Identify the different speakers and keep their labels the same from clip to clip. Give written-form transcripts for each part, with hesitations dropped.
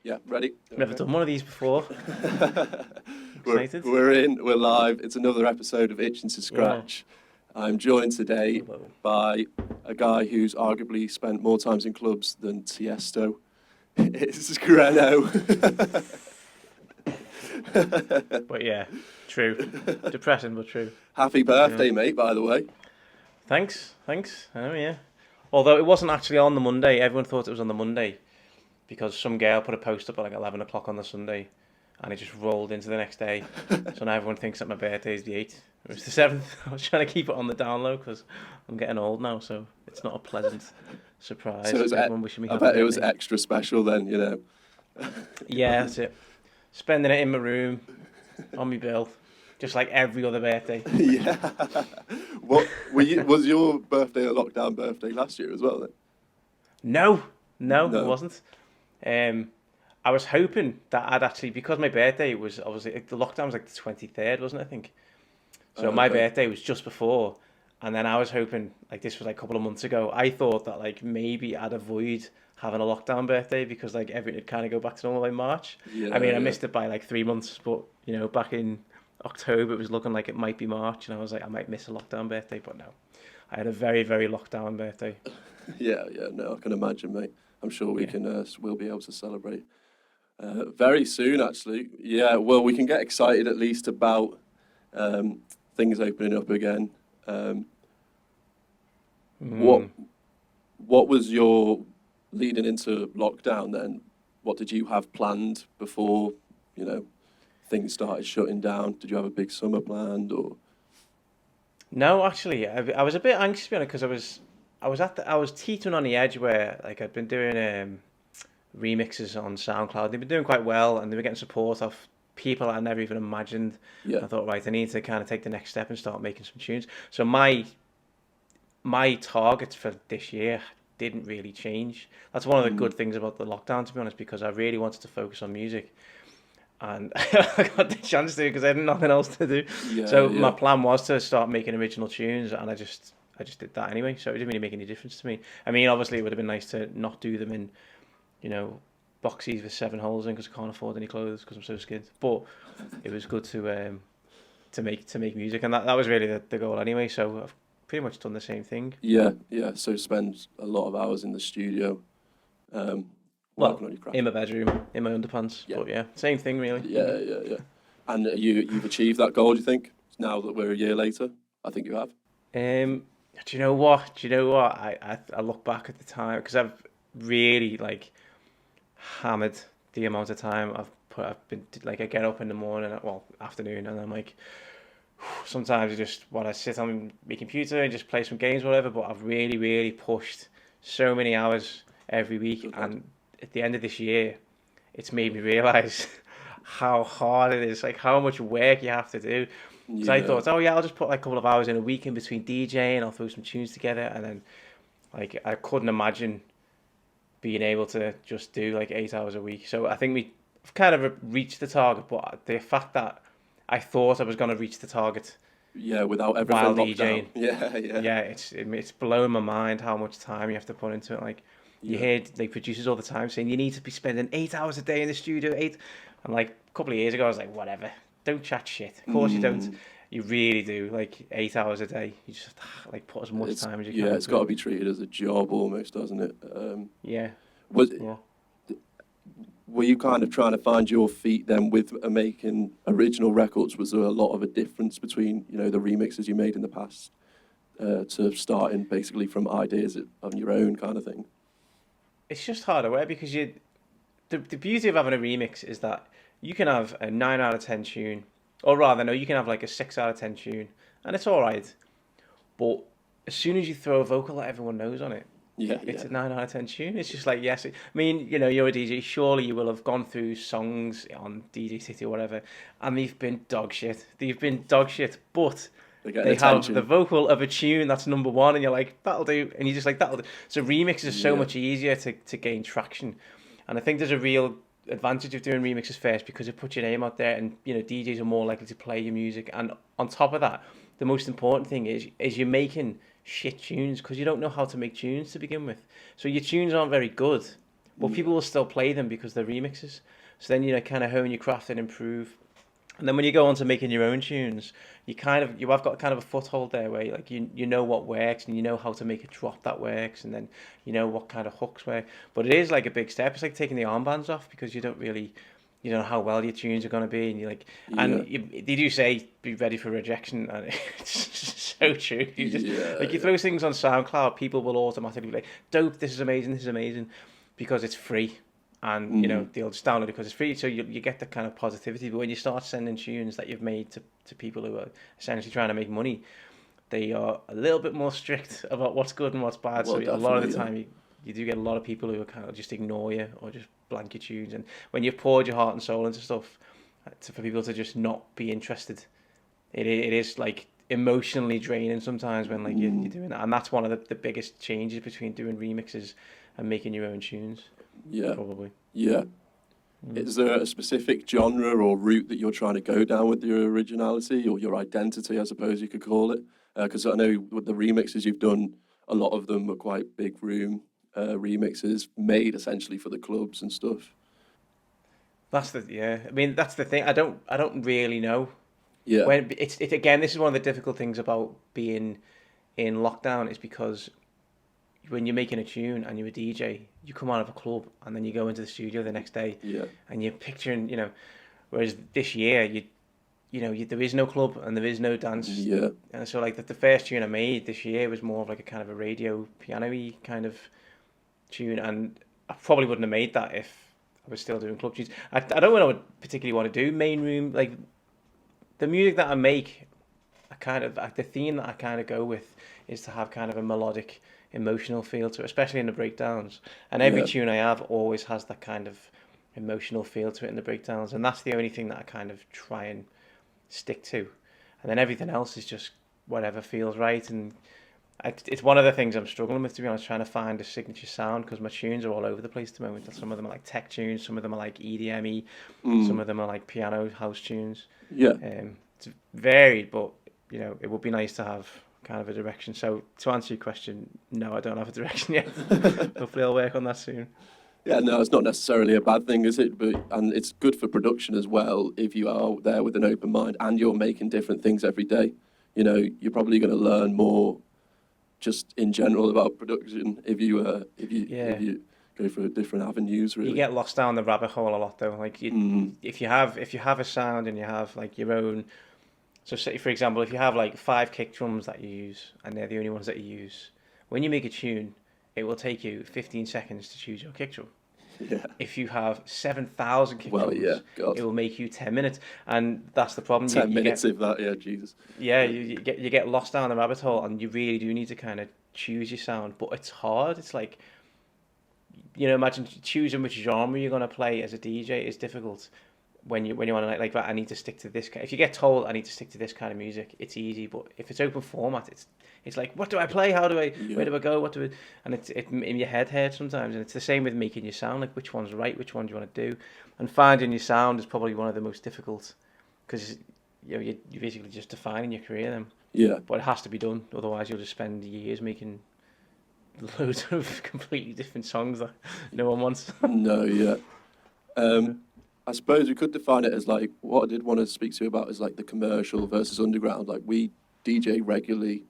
Speaker 1: Yeah, ready?
Speaker 2: Never
Speaker 1: Okay.
Speaker 2: done one of these before.
Speaker 1: we're,
Speaker 2: Excited?
Speaker 1: we're live. It's another episode of Itching to
Speaker 2: Yeah.
Speaker 1: Scratch. I'm joined today
Speaker 2: Hello.
Speaker 1: by a guy who's arguably spent more times in clubs than Tiesto. It's Grenno.
Speaker 2: But yeah, true. Depressing, but true.
Speaker 1: Happy
Speaker 2: Yeah.
Speaker 1: birthday, mate, by the way.
Speaker 2: Thanks. Oh yeah. Although it wasn't actually on the Monday. Everyone thought it was on the Monday because some girl put a post up at like 11 o'clock on the Sunday, and it just rolled into the next day. So now everyone thinks that my birthday is the 8th. It was the 7th. I was trying to keep it on the down low because I'm getting old now, so it's not a pleasant surprise.
Speaker 1: So
Speaker 2: Everyone wishing me
Speaker 1: I
Speaker 2: happy
Speaker 1: bet it was
Speaker 2: birthday.
Speaker 1: extra special then.
Speaker 2: Yeah, that's it. Spending it in my room, on my bill, just like every other birthday.
Speaker 1: Yeah. Was your birthday a lockdown birthday last year as well then?
Speaker 2: No, it
Speaker 1: No.
Speaker 2: wasn't. Um, I was hoping that I'd actually, because my birthday was obviously, the lockdown was like the 23rd, wasn't it, I think? So my
Speaker 1: Okay.
Speaker 2: birthday was just before, and then I was hoping, like this was like a couple of months ago, I thought that like maybe I'd avoid having a lockdown birthday because like everything would kind of go back to normal by March. I
Speaker 1: Yeah,
Speaker 2: mean, I
Speaker 1: yeah.
Speaker 2: missed it by like 3 months, but back in October it was looking like it might be March, and I was like, I might miss a lockdown birthday, but no. I had a very, very lockdown birthday.
Speaker 1: Yeah. No, I can imagine, mate. I'm sure we
Speaker 2: Yeah.
Speaker 1: can. We'll be able to celebrate very soon, actually. Yeah. Well, we can get excited at least about um, things opening up again. Um, what
Speaker 2: Mm.
Speaker 1: What was your leading into lockdown then? What did you have planned before you know things started shutting down? Did you have a big summer planned or?
Speaker 2: No, actually, I was a bit anxious because I was teetering on the edge where like I'd been doing remixes on SoundCloud. They've been doing quite well, and they were getting support off people I never even imagined.
Speaker 1: Yeah.
Speaker 2: I thought, right, I need to kind of take the next step and start making some tunes. So my targets for this year didn't really change. That's one of the
Speaker 1: Mm,
Speaker 2: good things about the lockdown, to be honest, because I really wanted to focus on music, and I got the chance to because I had nothing else to do.
Speaker 1: yeah.
Speaker 2: So my
Speaker 1: Yeah.
Speaker 2: plan was to start making original tunes, and I just did that anyway. So it didn't really make any difference to me. I mean, obviously, it would have been nice to not do them in you know boxes with 7 holes in because I can't afford any clothes because I'm so skint. But it was good to make music, and that was really the goal anyway. So I've pretty much done the same thing.
Speaker 1: Yeah. So spend a lot of hours in the studio, um, working
Speaker 2: Well,
Speaker 1: on your craft.
Speaker 2: in my bedroom, in my underpants.
Speaker 1: Yeah.
Speaker 2: But yeah, same thing really.
Speaker 1: Yeah. And you've achieved that goal, do you think? Now that we're a year later, I think you have.
Speaker 2: Do you know what? I look back at the time because I've really like hammered the amount of time I've been like I get up in the morning, well afternoon, and I'm like sometimes I just want to sit on my computer and just play some games or whatever. But I've really really pushed so many hours every week,
Speaker 1: Good lad.
Speaker 2: and at the end of this year, it's made me realize how hard it is, like how much work you have to do. Because I
Speaker 1: Yeah.
Speaker 2: thought, oh yeah, I'll just put like a couple of hours in a week in between DJing, I'll throw some tunes together, and then like I couldn't imagine being able to just do like 8 hours a week. So I think we've kind of reached the target, but the fact that I thought I was going to reach the target
Speaker 1: Yeah, without
Speaker 2: while
Speaker 1: everything locked down.
Speaker 2: DJing,
Speaker 1: Yeah.
Speaker 2: yeah, it's blowing my mind how much time you have to put into it. Like you
Speaker 1: Yeah.
Speaker 2: hear like producers all the time saying you need to be spending 8 hours a day in the studio. Eight, and like a couple of years ago, I was like, whatever, don't chat shit. Of course you don't.
Speaker 1: Mm,
Speaker 2: You really do. Like 8 hours a day, you just like put as much time as you can
Speaker 1: it's
Speaker 2: into
Speaker 1: got to
Speaker 2: it.
Speaker 1: be treated as a job almost, doesn't it?
Speaker 2: Yeah,
Speaker 1: Was
Speaker 2: yeah.
Speaker 1: were you kind of trying to find your feet then with making original records? Was there a lot of a difference between the remixes you made in the past to starting basically from ideas on your own kind of thing?
Speaker 2: It's just harder work because the beauty of having a remix is that you can have a 9 out of 10 tune, or rather, no, you can have like a 6 out of 10 tune, and it's all right. But as soon as you throw a vocal that everyone knows on it, it's
Speaker 1: Yeah.
Speaker 2: a 9 out of 10 tune. It's just like yes, I mean, you're a DJ. Surely you will have gone through songs on DJ City or whatever, and they've been dog shit. They've been dog shit, but
Speaker 1: They're getting
Speaker 2: they have the
Speaker 1: attention.
Speaker 2: vocal of a tune that's number one, and you're like, that'll do, and you're just like, that'll do. So remixes are so
Speaker 1: Yeah.
Speaker 2: much easier to gain traction, and I think there's a real advantage of doing remixes first because it puts your name out there, and DJs are more likely to play your music, and on top of that, the most important thing is you're making shit tunes because you don't know how to make tunes to begin with, so your tunes aren't very good, but people will still play them because they're remixes. So then you kind of hone your craft and improve. And then when you go on to making your own tunes, you have got kind of a foothold there where you know what works and you know how to make a drop that works, and then you know what kind of hooks work. But it is like a big step. It's like taking the armbands off because you don't know how well your tunes are going to be, and they do say be ready for rejection, and it's so true. You throw things on SoundCloud, people will automatically be like, "Dope! This is amazing," because it's free. And they'll just download it because it's free, so you get that kind of positivity. But when you start sending tunes that you've made to people who are essentially trying to make money, they are a little bit more strict about what's good and what's bad.
Speaker 1: Well,
Speaker 2: so a lot of the time, you do get a lot of people who are kind of just ignore you or just blank your tunes. And when you've poured your heart and soul into stuff, for people to just not be interested, it is like emotionally draining sometimes when you're doing that. And that's one of the biggest changes between doing remixes and making your own tunes.
Speaker 1: Yeah.
Speaker 2: Probably.
Speaker 1: Yeah. Is there a specific genre or route that you're trying to go down with your originality or your identity, I suppose you could call it? Because I know with the remixes you've done, a lot of them are quite big room remixes made essentially for the clubs and stuff.
Speaker 2: That's the thing. I don't really know.
Speaker 1: Yeah.
Speaker 2: When it's again, this is one of the difficult things about being in lockdown is because when you're making a tune and you're a DJ, you come out of a club and then you go into the studio the next day, and you're picturing, whereas this year there is no club and there is no dance, and so the first tune I made this year was more of like a kind of a radio piano-y kind of tune, and I probably wouldn't have made that if I was still doing club tunes. I don't know what I would particularly want to do main room, like the music that I make. The theme that I kind of go with is to have kind of a melodic, emotional feel to it, especially in the breakdowns. And every tune I have always has that kind of emotional feel to it in the breakdowns, and that's the only thing that I kind of try and stick to. And then everything else is just whatever feels right. And it's one of the things I'm struggling with, to be honest, trying to find a signature sound, because my tunes are all over the place at the moment. Some of them are like tech tunes, some of them are like EDM-y, some of them are like piano house tunes. It's varied, but it would be nice to have kind of a direction. So to answer your question, no, I don't have a direction yet. Hopefully I'll work on that soon.
Speaker 1: Yeah, no, it's not necessarily a bad thing, is it? And it's good for production as well if you are there with an open mind and you're making different things every day. You're probably going to learn more just in general about production if you go for different avenues. Really,
Speaker 2: you get lost down the rabbit hole a lot though. If you have a sound and you have like your own. So say, for example, if you have like 5 kick drums that you use and they're the only ones that you use, when you make a tune, it will take you 15 seconds to choose your kick drum.
Speaker 1: Yeah.
Speaker 2: If you have 7,000 kick drums, it will make you 10 minutes. And that's the problem.
Speaker 1: 10 minutes of that, Jesus.
Speaker 2: Yeah, you get lost down the rabbit hole, and you really do need to kind of choose your sound. But it's hard. It's like, imagine choosing which genre you're going to play as a DJ is difficult. When you want to like I need to stick to this. If you get told I need to stick to this kind of music, it's easy. But if it's open format, it's like, what do I play? How do I? Where do I go? What do I? And it's in your head sometimes. And it's the same with making your sound. Like which one's right? Which one do you want to do? And finding your sound is probably one of the most difficult, because you're basically just defining your career then.
Speaker 1: Yeah.
Speaker 2: But it has to be done. Otherwise, you'll just spend years making loads of completely different songs that no one wants.
Speaker 1: No. Yeah. I suppose we could define it as like, what I did want to speak to you about is like the commercial versus underground. Like we DJ regularly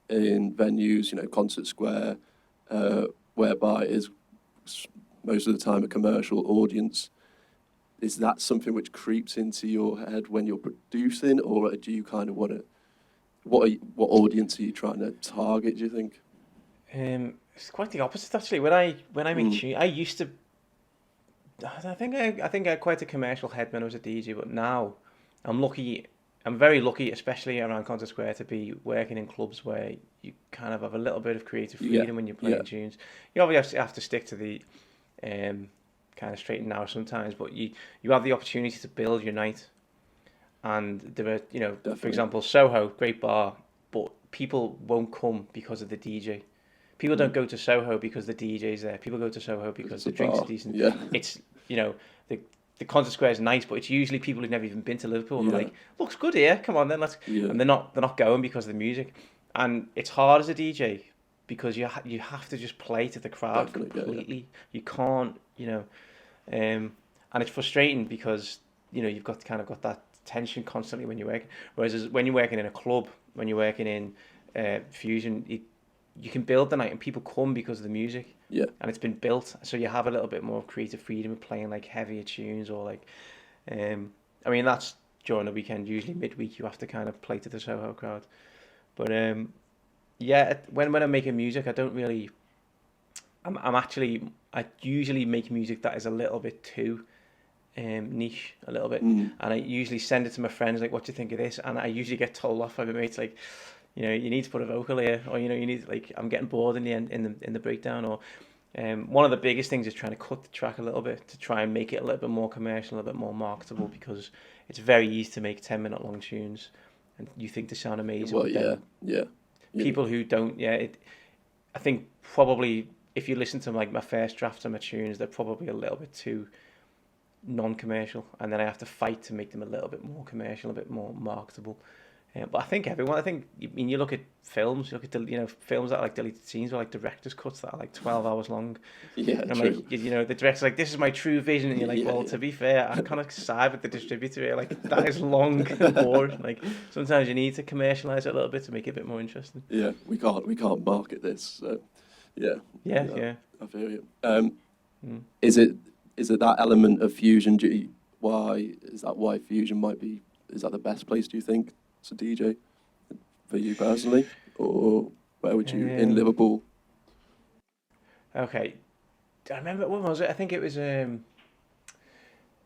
Speaker 1: in venues, Concert Square, whereby it is most of the time a commercial audience. Is that something which creeps into your head when you're producing, or do you kind of want to, what audience are you trying to target, do you think?
Speaker 2: It's quite the opposite actually. When I make tunes, I used to. I think I had quite a commercial head when I was a DJ, but now I'm very lucky, especially around Concert Square, to be working in clubs where you kind of have a little bit of creative freedom when you're playing tunes. You obviously have to stick to the kind of straight and narrow sometimes, but you have the opportunity to build your night. And there are,
Speaker 1: Definitely.
Speaker 2: For example, Soho, great bar, but people won't come because of the DJ. People don't go to Soho because the DJ's there. People go to Soho because the drinks are decent.
Speaker 1: Yeah.
Speaker 2: It's, the Concert Square is nice, but it's usually people who've never even been to Liverpool. And they're like, looks good here. Come on then, let's. Yeah. And they're not going because of the music. And it's hard as a DJ because you have to just play to the crowd
Speaker 1: Definitely, yeah, yeah.
Speaker 2: completely. You can't, and it's frustrating because you've got that tension constantly when you're working. Whereas when you're working in a club, when you're working in Fusion, you can build the night and people come because of the music.
Speaker 1: Yeah.
Speaker 2: And it's been built, so you have a little bit more creative freedom of playing like heavier tunes or like, I mean that's during the weekend. Usually midweek you have to kind of play to the Soho crowd. But yeah, when I'm making music, I don't really. I usually make music that is a little bit too niche, a little bit,
Speaker 1: Mm.
Speaker 2: and I usually send it to my friends like, "What do you think of this?" And I usually get told off by my mates like, you need to put a vocal here, or you need like I'm getting bored in the end in the breakdown, or one of the biggest things is trying to cut the track a little bit to try and make it a little bit more commercial, a little bit more marketable, because it's very easy to make 10-minute long tunes, and you think they sound amazing.
Speaker 1: Well,
Speaker 2: but
Speaker 1: yeah,
Speaker 2: then
Speaker 1: yeah.
Speaker 2: people who don't, I think probably if you listen to like my first drafts of my tunes, they're probably a little bit too non-commercial, and then I have to fight to make them a little bit more commercial, a bit more marketable. But I think everyone, you look at films, you look at films that are like deleted scenes or like director's cuts that are like 12 hours long.
Speaker 1: Yeah,
Speaker 2: And
Speaker 1: true.
Speaker 2: like, the director's like, this is my true vision. And you're like,
Speaker 1: Yeah,
Speaker 2: well,
Speaker 1: yeah.
Speaker 2: to be fair, I kind of side with the distributor here. Like, that is long and boring. Like, sometimes you need to commercialize it a little bit to make it a bit more interesting.
Speaker 1: Yeah, we can't market this. So, yeah,
Speaker 2: Yeah.
Speaker 1: I feel you.
Speaker 2: Mm.
Speaker 1: Is it that element of fusion? Why fusion might be? Is that the best place? Do you think to DJ for you personally, or where would you in
Speaker 2: Um,
Speaker 1: Liverpool?
Speaker 2: Okay. I remember, what was it? I think it was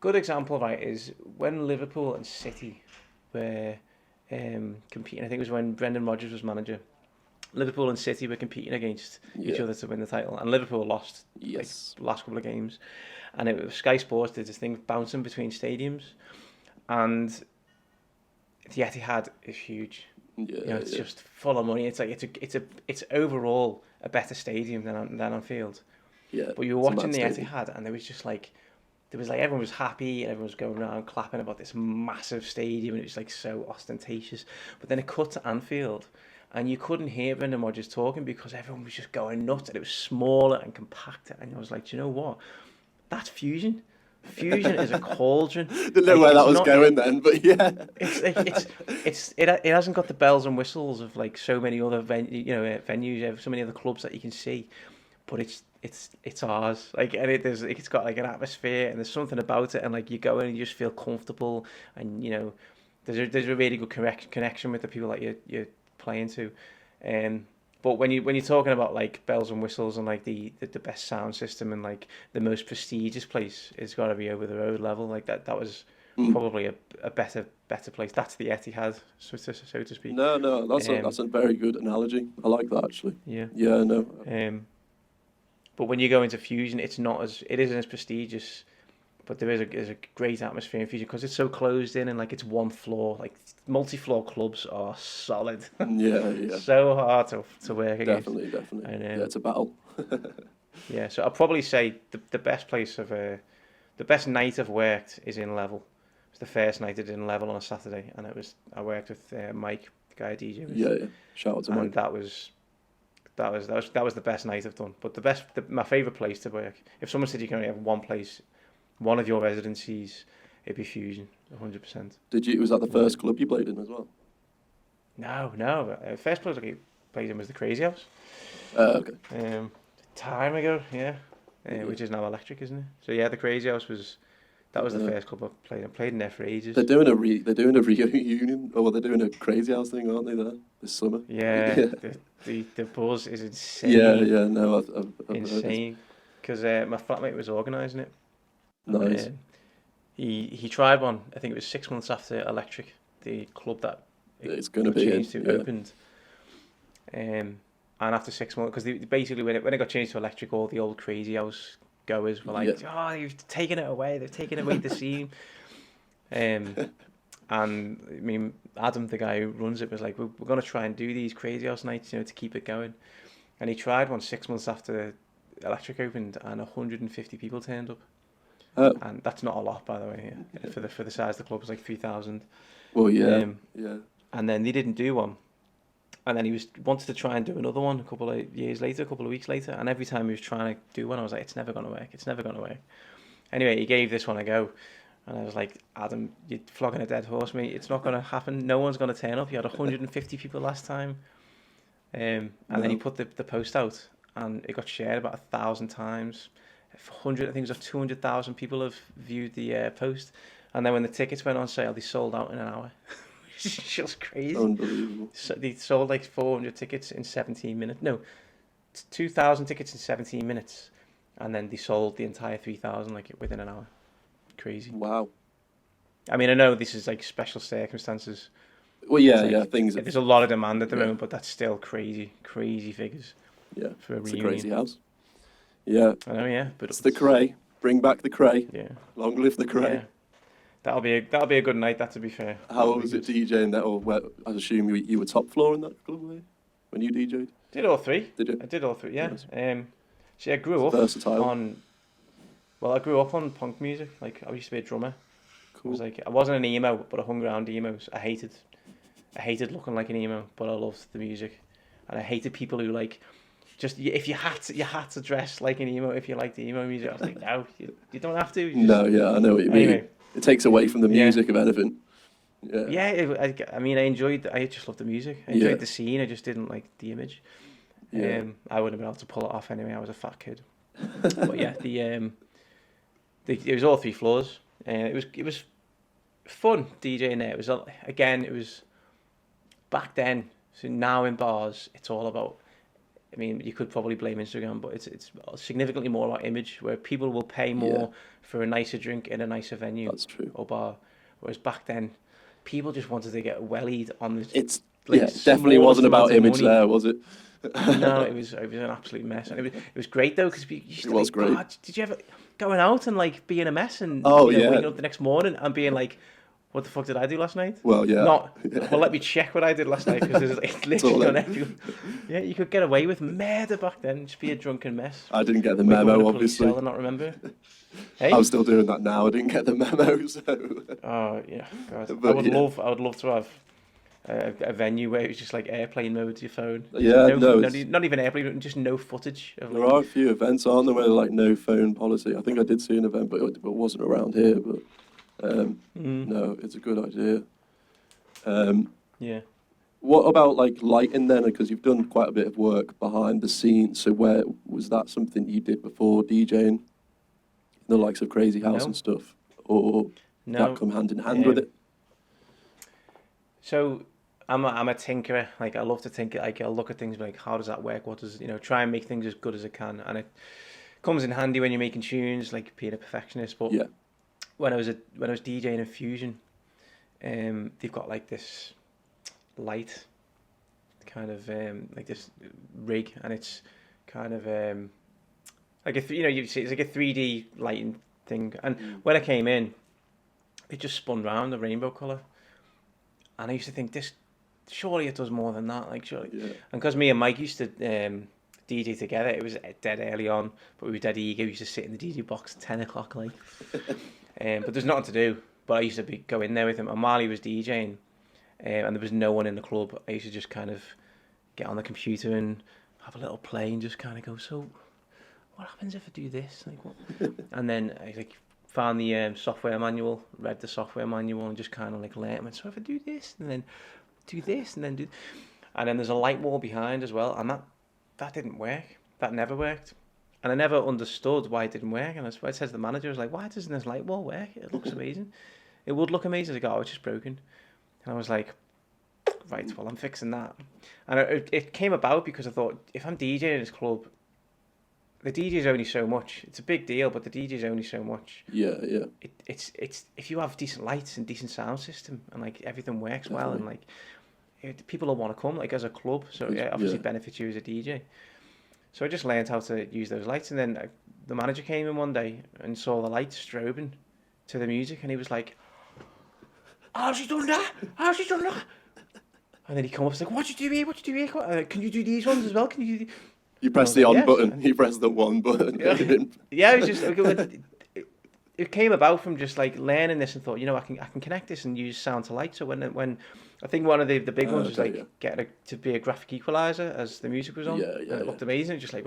Speaker 2: good example of it is when Liverpool and City were competing. I think it was when Brendan Rodgers was manager. Liverpool and City were competing against each
Speaker 1: Yeah.
Speaker 2: other to win the title, and Liverpool lost
Speaker 1: Yes.
Speaker 2: like last couple of games, and it was Sky Sports did this thing bouncing between stadiums, and the Etihad is huge.
Speaker 1: Yeah.
Speaker 2: It's
Speaker 1: Yeah.
Speaker 2: just full of money. It's like it's overall a better stadium than Anfield.
Speaker 1: Yeah.
Speaker 2: But you were
Speaker 1: It's a
Speaker 2: watching
Speaker 1: mad
Speaker 2: the
Speaker 1: stadium.
Speaker 2: Etihad, and there was like everyone was happy and everyone was going around clapping about this massive stadium, and it was like so ostentatious. But then it cut to Anfield, and you couldn't hear Brendan Rodgers talking because everyone was just going nuts, and it was smaller and compacted. And I was like, do you know what? That's fusion. Fusion is a cauldron.
Speaker 1: Didn't know
Speaker 2: Like,
Speaker 1: where that
Speaker 2: it's
Speaker 1: was
Speaker 2: not.
Speaker 1: going then, but yeah.
Speaker 2: It's like it hasn't got the bells and whistles of like so many other venues, so many other clubs that you can see, but it's ours. Like, and it's got like an atmosphere, and there's something about it, and like you go in and you just feel comfortable, and there's a really good connection with the people that you're playing to, but when you're talking about like bells and whistles and like the best sound system and like the most prestigious place, it's got to be over the road level. Like that was probably a better place. That's the Etihad, so to speak.
Speaker 1: No,
Speaker 2: Um,
Speaker 1: that's a very good analogy. I like that actually.
Speaker 2: yeah.
Speaker 1: Yeah, no.
Speaker 2: But when you go into Fusion, it isn't as prestigious, but there's a great atmosphere in Fusion because it's so closed in and like it's one floor. Like multi-floor clubs are solid,
Speaker 1: Yeah.
Speaker 2: so hard to work against.
Speaker 1: Definitely.
Speaker 2: And
Speaker 1: Yeah, it's a battle.
Speaker 2: yeah, so I'll probably say the best place the best night I've worked is in Level. It was the first night I did in Level on a Saturday, and I worked with Mike, the guy DJ with,
Speaker 1: Yeah. Shout out to
Speaker 2: and
Speaker 1: Mike.
Speaker 2: that was the best night I've done. But my favourite place to work, if someone said you can only have one place, one of your residencies, it'd be Fusion, 100%.
Speaker 1: Was that the first club you played in as well?
Speaker 2: No. First place I played in was the Crazy House.
Speaker 1: Okay.
Speaker 2: Time ago, yeah. Which is now Electric, isn't it? So yeah, the Crazy House was the first club I played. I played in there for ages.
Speaker 1: They're doing a reunion, or they're doing a Crazy House thing, aren't they? There this summer.
Speaker 2: Yeah, the buzz is insane.
Speaker 1: Yeah. No, I've heard it.
Speaker 2: Insane. Because my flatmate was organising it.
Speaker 1: Nice.
Speaker 2: He tried one. I think it was 6 months after Electric, the club that
Speaker 1: It's going to
Speaker 2: got
Speaker 1: be
Speaker 2: changed
Speaker 1: in,
Speaker 2: to opened. And after 6 months, because basically when it got changed to Electric, all the old Crazy House goers were like, "Oh, you've taken it away. They've taken away the scene." And I mean, Adam, the guy who runs it, was like, "We're going to try and do these Crazy House nights, to keep it going." And he tried one 6 months after Electric opened, and 150 people turned up. And that's not a lot, by the way. Yeah. For the size of the club, it was like 3,000.
Speaker 1: Well, yeah. Yeah.
Speaker 2: And then they didn't do one. And then he wanted to try and do another one a couple of weeks later. And every time he was trying to do one, I was like, it's never going to work. It's never going to work. Anyway, he gave this one a go. And I was like, Adam, you're flogging a dead horse, mate. It's not going to happen. No one's going to turn up. You had 150 people last time. And then he put the post out, and it got shared about 1,000 times. 100, I think it was 200,000 people have viewed the post. And then when the tickets went on sale, they sold out in an hour. It's just crazy.
Speaker 1: Unbelievable.
Speaker 2: So they sold like 400 tickets in 17 minutes. No, 2,000 tickets in 17 minutes. And then they sold the entire 3,000 like within an hour. Crazy.
Speaker 1: Wow.
Speaker 2: I mean, I know this is like special circumstances.
Speaker 1: Well, yeah,
Speaker 2: like,
Speaker 1: things.
Speaker 2: There's a lot of demand at the moment, but that's still crazy figures.
Speaker 1: Yeah,
Speaker 2: for a
Speaker 1: it's
Speaker 2: reunion.
Speaker 1: a crazy house. Yeah.
Speaker 2: I know, yeah, but
Speaker 1: it's the Cray. Bring back the Cray.
Speaker 2: Yeah.
Speaker 1: Long live the Cray.
Speaker 2: Yeah. That'll be a good night. That, to be fair.
Speaker 1: How was it DJing that? Or I assume you were top floor in that club, were you, when you DJ'd?
Speaker 2: Did all three.
Speaker 1: Did you?
Speaker 2: I did all three. Yeah.
Speaker 1: Nice.
Speaker 2: See, I grew up
Speaker 1: versatile.
Speaker 2: I grew up on punk music. Like, I used to be a drummer.
Speaker 1: Cool.
Speaker 2: I wasn't an emo, but I hung around emos. I hated looking like an emo, but I loved the music, and I hated people who like just if you had to dress like an emo if you liked the emo music. I was like, no, you don't have to.
Speaker 1: No, yeah, I know what you mean.
Speaker 2: Anyway,
Speaker 1: it takes away from the music of anything. Yeah.
Speaker 2: Yeah, I mean, I just loved the music. I enjoyed the scene. I just didn't like the image.
Speaker 1: Yeah.
Speaker 2: I wouldn't have been able to pull it off anyway. I was a fat kid. But yeah, it was all three floors. It was fun DJing there. It was back then. So now in bars, it's all about. I mean, you could probably blame Instagram, but it's significantly more about image, where people will pay more for a nicer drink in a nicer venue.
Speaker 1: That's true.
Speaker 2: Or bar. Whereas back then, people just wanted to get wellied on the.
Speaker 1: It definitely wasn't about image there, was it?
Speaker 2: No, it was an absolute mess, and it was great though, because
Speaker 1: it was great.
Speaker 2: Oh, did you ever going out and like be in a mess and waking up the next morning and being like, what the fuck did I do last night?
Speaker 1: Well, yeah.
Speaker 2: Well, let me check what I did last night, because it's literally on everyone. Yeah, you could get away with murder back then, just be a drunken mess.
Speaker 1: I didn't get the memo, obviously.
Speaker 2: And not remember. Hey?
Speaker 1: I'm still doing that now. I didn't get the memo, so.
Speaker 2: Oh yeah, God.
Speaker 1: But,
Speaker 2: I would love to have a venue where it was just like airplane mode to your phone. Like, not even airplane, just no footage.
Speaker 1: There are a few events, aren't there, where like no phone policy. I think I did see an event, but it wasn't around here. But no, it's a good idea.
Speaker 2: Yeah.
Speaker 1: What about like lighting then? Because you've done quite a bit of work behind the scenes. So where was that something you did before DJing? The likes of Crazy House and stuff, or that come hand in hand with it?
Speaker 2: So I'm a tinkerer. Like, I love to tinker. Like, I'll look at things like, how does that work? What does try and make things as good as I can, and it comes in handy when you're making tunes, like being a perfectionist. But when I was DJing in Fusion, they've got like this light, kind of like this rig, and it's kind of like you see it's like a 3D lighting thing. And when I came in, it just spun round the rainbow colour, and I used to think, this surely it does more than that. Like, surely, and because me and Mike used to DJ together, it was dead early on, but we were dead eager. We used to sit in the DJ box at 10 o'clock, like. But there's nothing to do. But I used to go in there with him, and while he was DJing, and there was no one in the club, I used to just kind of get on the computer and have a little play and just kind of go, so what happens if I do this? Like, what? And then I like found the software manual, read the software manual, and just kind of like learned. So if I do this, and then do this, and then do, and then there's a light wall behind as well, and that didn't work. That never worked. And I never understood why it didn't work. And I said to the manager, I was like, why doesn't this light wall work? It looks amazing. It would look amazing. I go, oh, it's just broken. And I was like, right, well, I'm fixing that. And it came about because I thought, if I'm DJing in this club, the DJ's only so much. It's a big deal, but the DJ's only so much.
Speaker 1: Yeah.
Speaker 2: It's if you have decent lights and decent sound system and like everything works well, and like people will want to come like as a club. So it obviously benefits you as a DJ. So I just learned how to use those lights, and then the manager came in one day and saw the lights strobing to the music, and he was like, "How's he done that? How's he done that?" And then he come up and was like, "What do you do here? What do you do here? Can you do these ones as well? Can you do?" You
Speaker 1: pressed the on button. You pressed the one button.
Speaker 2: Yeah, it was just it it came about from just like learning this and thought, I can connect this and use sound to light. So when I think one of the big ones was
Speaker 1: Okay,
Speaker 2: like
Speaker 1: yeah.
Speaker 2: getting to be a graphic equalizer as the music was on,
Speaker 1: Yeah, yeah,
Speaker 2: and it
Speaker 1: yeah.
Speaker 2: looked amazing. Just like,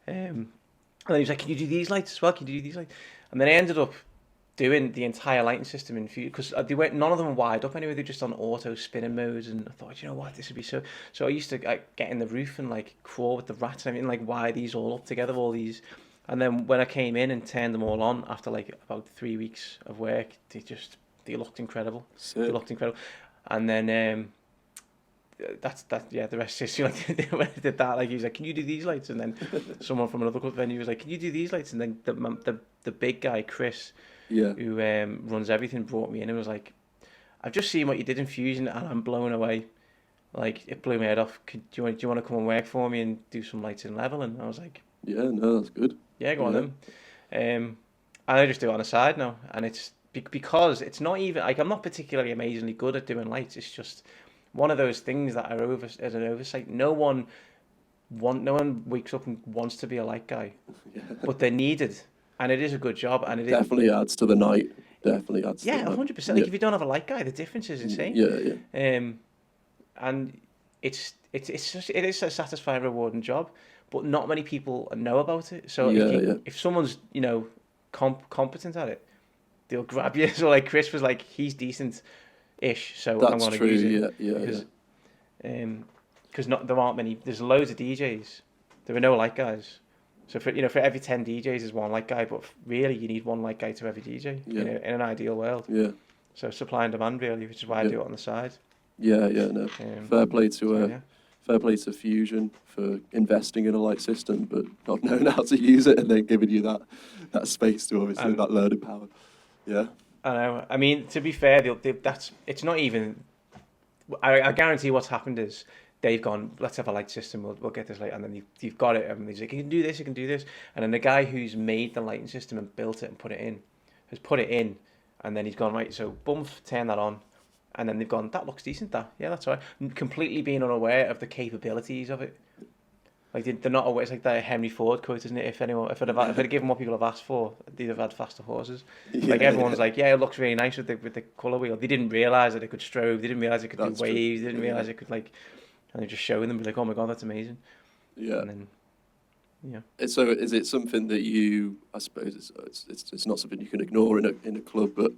Speaker 2: and then he was like, "Can you do these lights as well? Can you do these lights?" And then I ended up doing the entire lighting system in Fusion because they weren't none of them were wired up anyway. They're just on auto spinning modes, and I thought, you know what, this would be so. So I used to like, get in the roof and like crawl with the rats and everything, like wire these all up together, all these. And then when I came in and turned them all on after like about 3 weeks of work, they looked incredible.
Speaker 1: Sick.
Speaker 2: They looked incredible. And then the rest is like when I did that, like he was like, "Can you do these lights?" And then someone from another club venue was like, "Can you do these lights?" And then the big guy Chris,
Speaker 1: Yeah.
Speaker 2: who runs everything, brought me in and was like, "I've just seen what you did in Fusion and I'm blown away. Like it blew my head off. Do you want to come and work for me and do some lights in level?" And I was like,
Speaker 1: Yeah, no, that's good.
Speaker 2: "Yeah, go on
Speaker 1: Yeah.
Speaker 2: then." And I just do it on the side now, and it's because it's not even like I'm not particularly amazingly good at doing lights. It's just one of those things that are as an oversight. No one wakes up and wants to be a light guy,
Speaker 1: Yeah.
Speaker 2: but they're needed, and it is a good job, and it is.
Speaker 1: Definitely adds to the night. Definitely adds to
Speaker 2: Yeah,
Speaker 1: the night.
Speaker 2: 100%. Like if you don't have a light guy, the difference is insane.
Speaker 1: Yeah, yeah.
Speaker 2: And it is a satisfying, rewarding job, but not many people know about it. So
Speaker 1: Yeah.
Speaker 2: if someone's competent at it, they'll grab you. So like Chris was like, he's decent-ish, so I'm
Speaker 1: That's
Speaker 2: going to
Speaker 1: true.
Speaker 2: use it
Speaker 1: Yeah,
Speaker 2: because there aren't many. There's loads of DJs. There are no light guys. So for every 10 DJs, there's one light guy, but really you need one light guy to every DJ
Speaker 1: Yeah.
Speaker 2: in an ideal world.
Speaker 1: Yeah.
Speaker 2: So supply and demand really, which is why I do it on the side.
Speaker 1: Yeah, no. Fair play to
Speaker 2: yeah.
Speaker 1: fair play to Fusion for investing in a light system, but not knowing how to use it and then giving you that space to obviously that learning power. Yeah.
Speaker 2: I know. I mean, to be fair, it's not even. I guarantee what's happened is they've gone, let's have a light system. We'll get this light, and then you've got it. And he's like, you can do this, you can do this, and then the guy who's made the lighting system and built it and put it in, has put it in, and then he's gone right. So boom, turn that on, and then they've gone, that looks decent. Yeah, that's all right. Completely being unaware of the capabilities of it. Like they're not aware. It's like that Henry Ford quote, isn't it? If I'd given what people have asked for, they'd have had faster horses. Like everyone's like, yeah, it looks really nice with the colour wheel. They didn't realise that it could strobe. They didn't realise it could do waves. They didn't realise it could and they're just showing them, be like, oh my god, that's amazing.
Speaker 1: Yeah.
Speaker 2: And then, yeah.
Speaker 1: So is it something that you? I suppose it's not something you can ignore in a club, but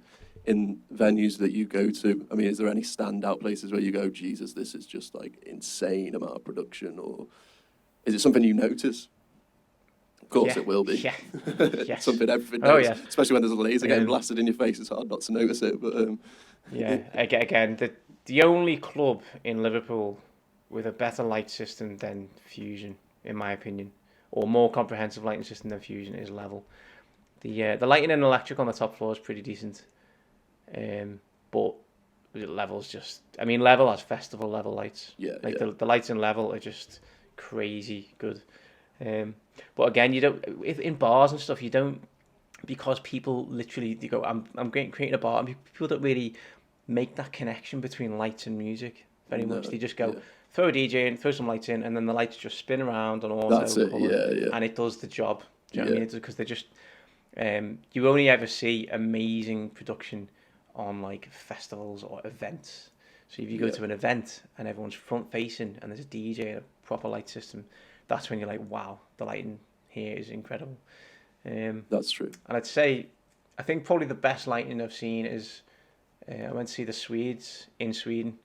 Speaker 1: in venues that you go to, I mean, is there any standout places where you go, Jesus, this is just like insane amount of production, or is it something you notice? Of course, it will be.
Speaker 2: Yeah. Yes.
Speaker 1: Something everything knows,
Speaker 2: yeah.
Speaker 1: especially when there's a laser getting blasted in your face. It's hard not to notice it. But
Speaker 2: yeah, again, the only club in Liverpool with a better light system than Fusion, in my opinion, or more comprehensive lighting system than Fusion is Level. The lighting and electric on the top floor is pretty decent, but Level's just. I mean, Level has festival level lights.
Speaker 1: Yeah.
Speaker 2: The lights in Level are just crazy good. But again, you don't in bars and stuff. You don't, because people literally they go, I'm creating a bar, and people don't really make that connection between lights and music very much. They just go throw a DJ in, throw some lights in, and then the lights just spin around on auto.
Speaker 1: That's it. Yeah.
Speaker 2: And it does the job. Do you know what I mean? Because they're just you only ever see amazing production on like festivals or events. So if you go to an event and everyone's front facing and there's a DJ and a proper light system, that's when you're like, wow, the lighting here is incredible.
Speaker 1: That's true.
Speaker 2: And I think probably the best lighting I've seen is I went to see the Swedes in Sweden.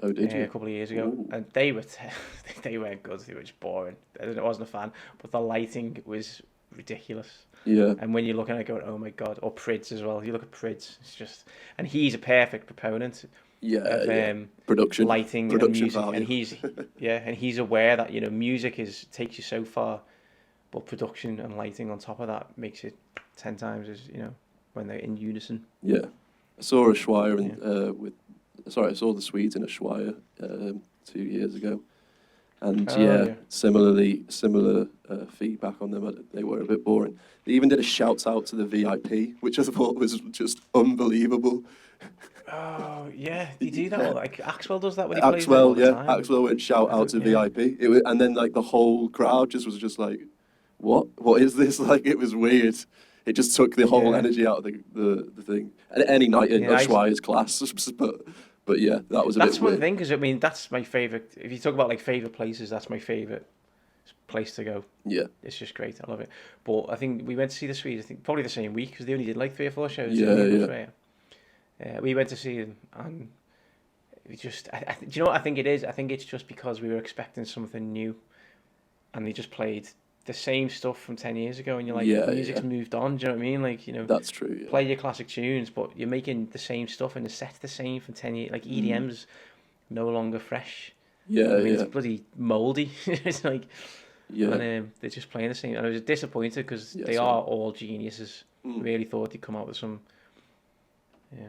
Speaker 1: Oh, did you?
Speaker 2: A couple of years ago,
Speaker 1: Ooh.
Speaker 2: and they weren't good. They were just boring. I wasn't a fan, but the lighting was ridiculous.
Speaker 1: Yeah.
Speaker 2: And when you look at it, going, oh my god, or Prids as well. You look at Prids, it's just, and he's a perfect proponent. Of
Speaker 1: production,
Speaker 2: lighting,
Speaker 1: production
Speaker 2: and music,
Speaker 1: value.
Speaker 2: and he's aware that music takes you so far, but production and lighting on top of that makes it 10 times as when they're in unison.
Speaker 1: Yeah, I saw a Schweier I saw the Swedes in a Schweier 2 years ago, and similar feedback on them. They were a bit boring. They even did a shout out to the VIP, which I thought was just unbelievable.
Speaker 2: Oh yeah, they do that. Like Axwell does that when he
Speaker 1: Axwell,
Speaker 2: plays there all the time.
Speaker 1: Axwell went shout out to VIP. And then like the whole crowd was just like, what is this? Like it was weird. it just took the whole
Speaker 2: Yeah.
Speaker 1: energy out of the thing. And any night in
Speaker 2: Yeah, I-
Speaker 1: Ushuaia's class, but yeah, that was a
Speaker 2: That's
Speaker 1: bit
Speaker 2: one
Speaker 1: weird.
Speaker 2: thing, because I mean, that's my favorite. If you talk about like favorite places, that's my favorite place to go.
Speaker 1: Yeah,
Speaker 2: It's just great. I love it. But I think we went to see the Swedes. I think probably the same week, because they only did like 3 or 4 shows.
Speaker 1: yeah,
Speaker 2: Didn't they, in
Speaker 1: yeah,
Speaker 2: Australia? We went to see them, and we just. Do you know what I think it is? I think it's just because we were expecting something new, and they just played the same stuff from 10 years ago, and you're like,
Speaker 1: Yeah,
Speaker 2: music's
Speaker 1: yeah.
Speaker 2: moved on. Do you know what I mean? Like,
Speaker 1: That's true. Yeah,
Speaker 2: play your classic tunes, but you're making the same stuff, and the set's the same from 10 years. Like EDM's no longer fresh. I
Speaker 1: yeah,
Speaker 2: mean, it's
Speaker 1: yeah,
Speaker 2: bloody mouldy. It's like,
Speaker 1: yeah,
Speaker 2: and they're just playing the same. And I was disappointed, because
Speaker 1: yeah.
Speaker 2: they
Speaker 1: So,
Speaker 2: are all geniuses.
Speaker 1: mm,
Speaker 2: Really thought they'd come out with some. Yeah,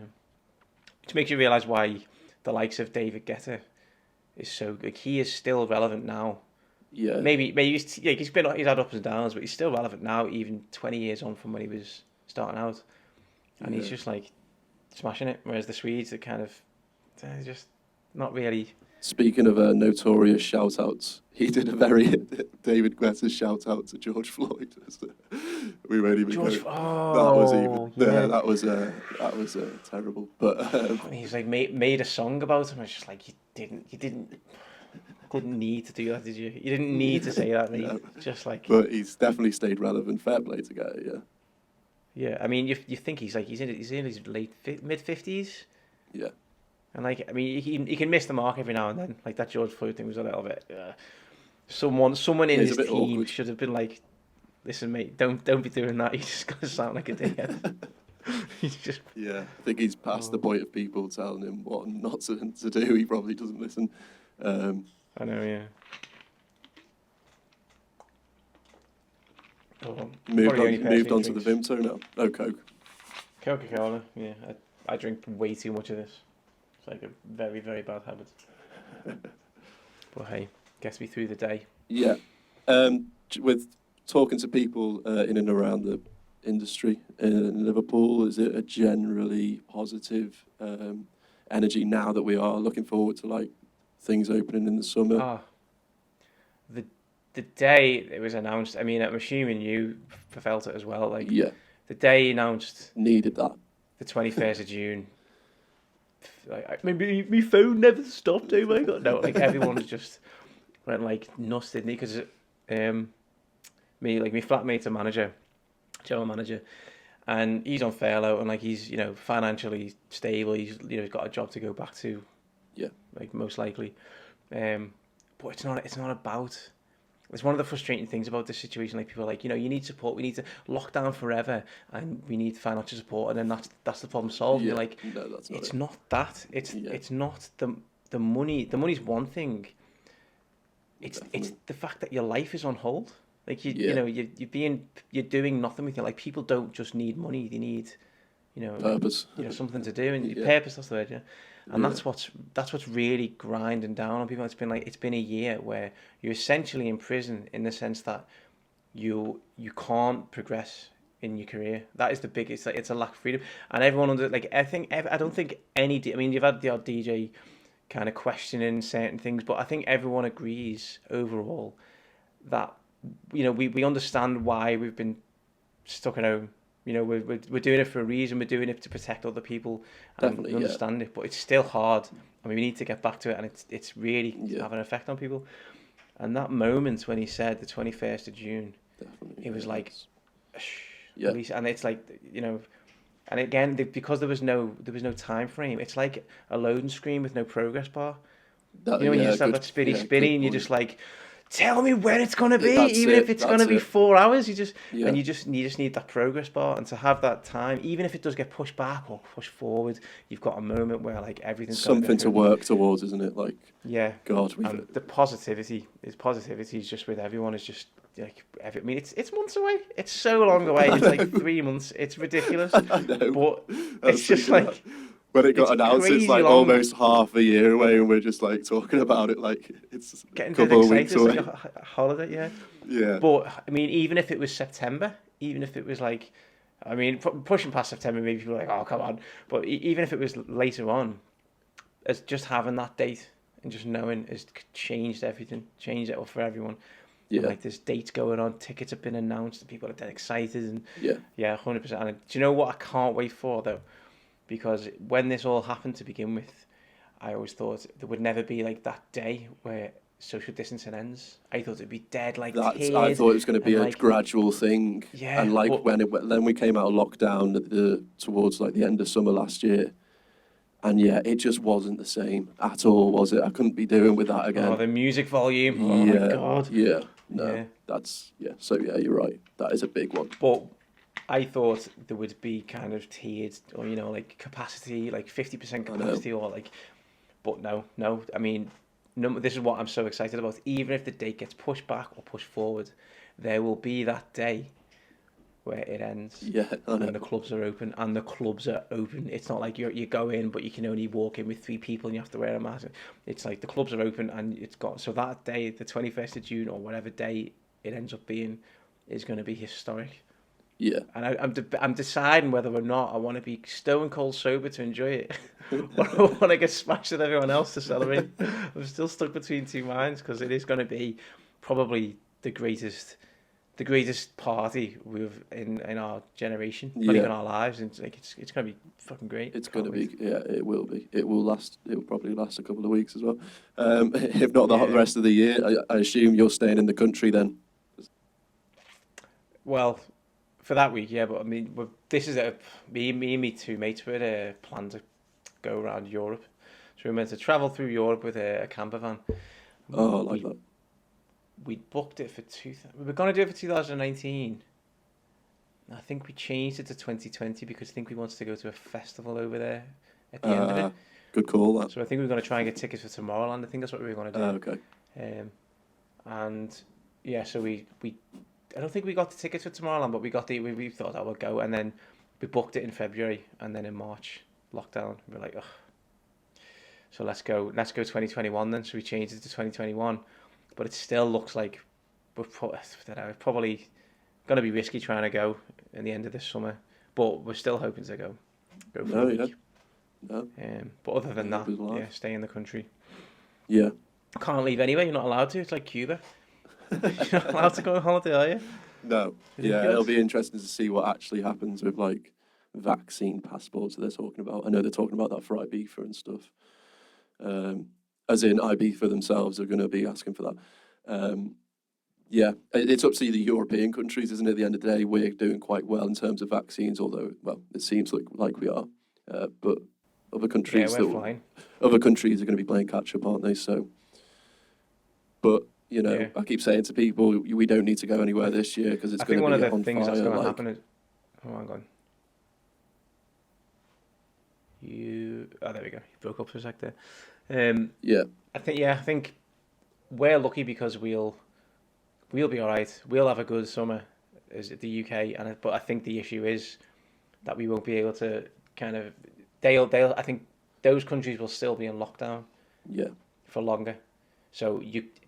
Speaker 2: which makes you realise why the likes of David Guetta is so good. He is still relevant now.
Speaker 1: yeah,
Speaker 2: Maybe he's had ups and downs, but he's still relevant now, even 20 years on from when he was starting out, and he's
Speaker 1: yeah.
Speaker 2: just like smashing it. Whereas the Swedes are kind of, they're just not really.
Speaker 1: Speaking of notorious shout-outs, he did a very David Guetta shout-out to George Floyd. We won't even
Speaker 2: George,
Speaker 1: go. That was even.
Speaker 2: yeah.
Speaker 1: That was terrible. But
Speaker 2: And he's like made a song about him. I was just like, you didn't need to do that, did you? You didn't need to say that, mate.
Speaker 1: No.
Speaker 2: Just like,
Speaker 1: but he's definitely stayed relevant. Fair play to Guetta. Yeah,
Speaker 2: yeah. I mean, you think he's in his mid-50s,
Speaker 1: yeah,
Speaker 2: and like, I mean, he can miss the mark every now and then. Like that George Floyd thing was a little bit. Someone in
Speaker 1: It's a
Speaker 2: his
Speaker 1: bit
Speaker 2: team
Speaker 1: awkward.
Speaker 2: should have been like, listen, mate, don't be doing that. You just gonna sound like a dickhead. He's just.
Speaker 1: Yeah. I think he's past the point of people telling him what not to do. He probably doesn't listen.
Speaker 2: I know, yeah. Oh,
Speaker 1: Moved on to the Vimto now. No Coke.
Speaker 2: Coca-Cola, yeah. I drink way too much of this. It's like a very, very bad habit. But hey, gets me through the day.
Speaker 1: Yeah. With talking to people in and around the industry in Liverpool, is it a generally positive energy now that we are looking forward to like things opening in the summer?
Speaker 2: Ah, the day it was announced, I mean, I'm assuming you felt it as well. Like,
Speaker 1: Yeah,
Speaker 2: the day he announced
Speaker 1: needed that.
Speaker 2: the 21st of June, like, my phone never stopped. Oh my God. No, like, everyone was just went like nuts, didn't he? Because my flatmate's a manager, general manager, and he's on furlough, and like, he's financially stable. He's got a job to go back to.
Speaker 1: Yeah.
Speaker 2: Like, most likely, but it's not about. It's one of the frustrating things about this situation. Like, people are like, you need support. We need to lock down forever, and we need financial support, and then that's the problem solved.
Speaker 1: Yeah.
Speaker 2: You're like,
Speaker 1: No, that's not
Speaker 2: it's
Speaker 1: it.
Speaker 2: not that. It's not the money. The money's one thing. It's
Speaker 1: Definitely.
Speaker 2: the fact that your life is on hold. Like,
Speaker 1: Yeah.
Speaker 2: you're doing nothing with it. Like, people don't just need money. They need,
Speaker 1: Purpose.
Speaker 2: something to do, and
Speaker 1: Yeah.
Speaker 2: purpose. That's the word, yeah. And
Speaker 1: Yeah.
Speaker 2: that's what's really grinding down on people. It's been a year where you're essentially in prison, in the sense that you can't progress in your career. That is the biggest. Like, it's a lack of freedom, and everyone under, like, I don't think any. I mean, you've had the odd DJ kind of questioning certain things, but I think everyone agrees overall that we understand why we've been stuck at home. We're doing it for a reason. We're doing it to protect other people, and
Speaker 1: Definitely,
Speaker 2: we
Speaker 1: yeah.
Speaker 2: understand it. But it's still hard, and we need to get back to it. And it's really
Speaker 1: Yeah.
Speaker 2: having an effect on people. And that moment when he said the 21st of June,
Speaker 1: Definitely.
Speaker 2: it was
Speaker 1: yeah,
Speaker 2: like,
Speaker 1: that's- yeah.
Speaker 2: release, and it's like, and again, because there was no time frame. It's like a loading screen with no progress bar.
Speaker 1: That,
Speaker 2: When you
Speaker 1: yeah,
Speaker 2: just have
Speaker 1: good-
Speaker 2: that spinny,
Speaker 1: yeah,
Speaker 2: spinny,
Speaker 1: good
Speaker 2: and you're
Speaker 1: point.
Speaker 2: just like, tell me when it's gonna be,
Speaker 1: That's
Speaker 2: even
Speaker 1: it,
Speaker 2: if it's
Speaker 1: that's
Speaker 2: gonna be
Speaker 1: it.
Speaker 2: 4 hours. You
Speaker 1: Yeah.
Speaker 2: just need that progress bar, and to have that time, even if it does get pushed back or pushed forward, you've got a moment where like everything's gotta go
Speaker 1: Something to
Speaker 2: through.
Speaker 1: work towards, isn't it? Like,
Speaker 2: Yeah,
Speaker 1: God,
Speaker 2: and the positivity is just with everyone. Is just like I mean, it's months away. It's so long away. It's like 3 months. It's ridiculous,
Speaker 1: I know.
Speaker 2: but
Speaker 1: I was
Speaker 2: it's just
Speaker 1: thinking
Speaker 2: like.
Speaker 1: that. When it got
Speaker 2: it's
Speaker 1: announced,
Speaker 2: crazy
Speaker 1: it's like
Speaker 2: long.
Speaker 1: almost half a year away, and we're just like talking about it like it's
Speaker 2: Getting
Speaker 1: a couple of
Speaker 2: excited.
Speaker 1: weeks
Speaker 2: It's
Speaker 1: away.
Speaker 2: like a holiday, yeah.
Speaker 1: Yeah.
Speaker 2: But I mean, even if it was September, even if it was like, I mean, pushing past September, maybe people are like, oh, come on. But even if it was later on, as just having that date and just knowing has changed everything, changed it all for everyone.
Speaker 1: Yeah.
Speaker 2: And like there's dates going on, tickets have been announced, and people are dead excited. And
Speaker 1: Yeah.
Speaker 2: yeah, 100%. And do you know what I can't wait for though? Because when this all happened to begin with, I always thought there would never be like that day where social distancing ends. I thought it'd be dead, like
Speaker 1: I
Speaker 2: tiered,
Speaker 1: thought it was going to be
Speaker 2: and
Speaker 1: a
Speaker 2: like
Speaker 1: gradual thing,
Speaker 2: yeah,
Speaker 1: and like
Speaker 2: but
Speaker 1: then we came out of lockdown towards like the end of summer last year, and yeah, it just wasn't the same at all, was it? I couldn't be doing with that
Speaker 2: oh,
Speaker 1: again.
Speaker 2: the music volume, oh my
Speaker 1: Yeah,
Speaker 2: god,
Speaker 1: yeah, no,
Speaker 2: yeah.
Speaker 1: that's yeah. So yeah, you're right. That is a big one.
Speaker 2: But I thought there would be kind of tiered, or like capacity, like 50%
Speaker 1: I know.
Speaker 2: capacity, or like. But no. I mean, no. This is what I'm so excited about. Even if the date gets pushed back or pushed forward, there will be that day where it ends.
Speaker 1: Yeah, I know.
Speaker 2: And the clubs are open, and the clubs are open. It's not like you go in, but you can only walk in with 3 people, and you have to wear a mask. It's like the clubs are open, and it's got so that day, the 21st of June or whatever day it ends up being, is going to be historic.
Speaker 1: Yeah,
Speaker 2: And I'm deciding whether or not I want to be stone cold sober to enjoy it, or I want to get smashed with everyone else to celebrate. I'm still stuck between two minds because it is going to be probably the greatest party we've in our generation, not
Speaker 1: Yeah.
Speaker 2: even our lives. And it's going to be fucking great.
Speaker 1: it's
Speaker 2: Can't
Speaker 1: going to
Speaker 2: wait.
Speaker 1: be. Yeah, it will be. It will last. It will probably last a couple of weeks as well, if not the
Speaker 2: Yeah.
Speaker 1: rest of the year. I assume you're staying in the country then.
Speaker 2: Well, for that week, yeah. But I mean, this is me and me 2 mates were planned to go around Europe. So we were meant to travel through Europe with a camper van.
Speaker 1: Oh, I like that.
Speaker 2: We booked it for we were going to do it for 2019. I think we changed it to 2020 because I think we wanted to go to a festival over there at the end of it.
Speaker 1: Good call. That.
Speaker 2: So I think we were going to try and get tickets for Tomorrowland. I think that's what we were going to do.
Speaker 1: Okay.
Speaker 2: And yeah, so we I don't think we got the tickets for Tomorrowland, but we we thought I would go, and then we booked it in February, and then in March lockdown. We were like, ugh. So let's go 2021 then. So we changed it to 2021, but it still looks like we're probably going to be risky trying to go in the end of this summer, but we're still hoping to go for a week.
Speaker 1: No.
Speaker 2: But other than
Speaker 1: Yeah,
Speaker 2: that,
Speaker 1: it was live.
Speaker 2: yeah, stay in the country.
Speaker 1: Yeah.
Speaker 2: Can't leave anyway. You're not allowed to. It's like Cuba. You're not allowed to go on holiday, are you?
Speaker 1: No. Yeah,
Speaker 2: Ridiculous.
Speaker 1: it'll be interesting to see what actually happens with like vaccine passports that they're talking about. I know they're talking about that for Ibiza and stuff. As in Ibiza themselves are going to be asking for that. Yeah, it's up to the European countries, isn't it? At the end of the day, we're doing quite well in terms of vaccines, although, well, it seems like we are. But other countries,
Speaker 2: Yeah, we're fine.
Speaker 1: other countries are going to be playing catch up, aren't they? So, but you know,
Speaker 2: Yeah.
Speaker 1: I keep saying to people, we don't need to go anywhere this year because it's
Speaker 2: I
Speaker 1: going
Speaker 2: think
Speaker 1: to
Speaker 2: one
Speaker 1: be
Speaker 2: of the
Speaker 1: on
Speaker 2: things that's
Speaker 1: fire.
Speaker 2: going to
Speaker 1: Like,
Speaker 2: happen is. Oh, hang on. Oh, there we go. You broke up for a sec there.
Speaker 1: yeah,
Speaker 2: I think we're lucky because we'll be all right. We'll have a good summer as the UK, but I think the issue is that we won't be able to kind of. They'll. I think those countries will still be in lockdown
Speaker 1: yeah,
Speaker 2: for longer. So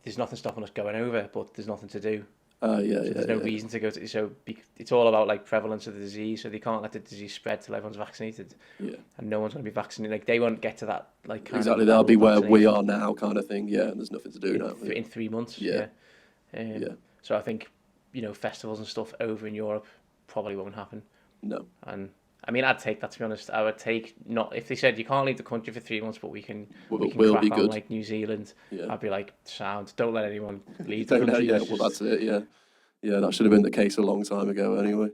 Speaker 2: there's nothing stopping us going over, but there's nothing to do.
Speaker 1: yeah.
Speaker 2: So there's no reason to go to. So it's all about like prevalence of the disease. So they can't let the disease spread till everyone's vaccinated,
Speaker 1: Yeah,
Speaker 2: and no one's going to be vaccinated. Like they won't get to that like kind
Speaker 1: exactly.
Speaker 2: of
Speaker 1: That'll
Speaker 2: level
Speaker 1: be
Speaker 2: of
Speaker 1: where we
Speaker 2: vaccination
Speaker 1: are now, kind of thing. Yeah, and there's nothing to do now.
Speaker 2: in 3 months.
Speaker 1: Yeah.
Speaker 2: Yeah.
Speaker 1: Yeah.
Speaker 2: So I think festivals and stuff over in Europe probably won't happen.
Speaker 1: No.
Speaker 2: And I mean, I'd take that, to be honest. I would take not if they said you can't leave the country for 3 months, but we can
Speaker 1: We'll
Speaker 2: crack
Speaker 1: be
Speaker 2: on
Speaker 1: good.
Speaker 2: like New Zealand.
Speaker 1: Yeah.
Speaker 2: I'd be like, sound. Don't let anyone leave the
Speaker 1: Don't know.
Speaker 2: country.
Speaker 1: Yeah,
Speaker 2: Let's
Speaker 1: well,
Speaker 2: just-
Speaker 1: that's it. Yeah, yeah. That should have been the case a long time ago, anyway.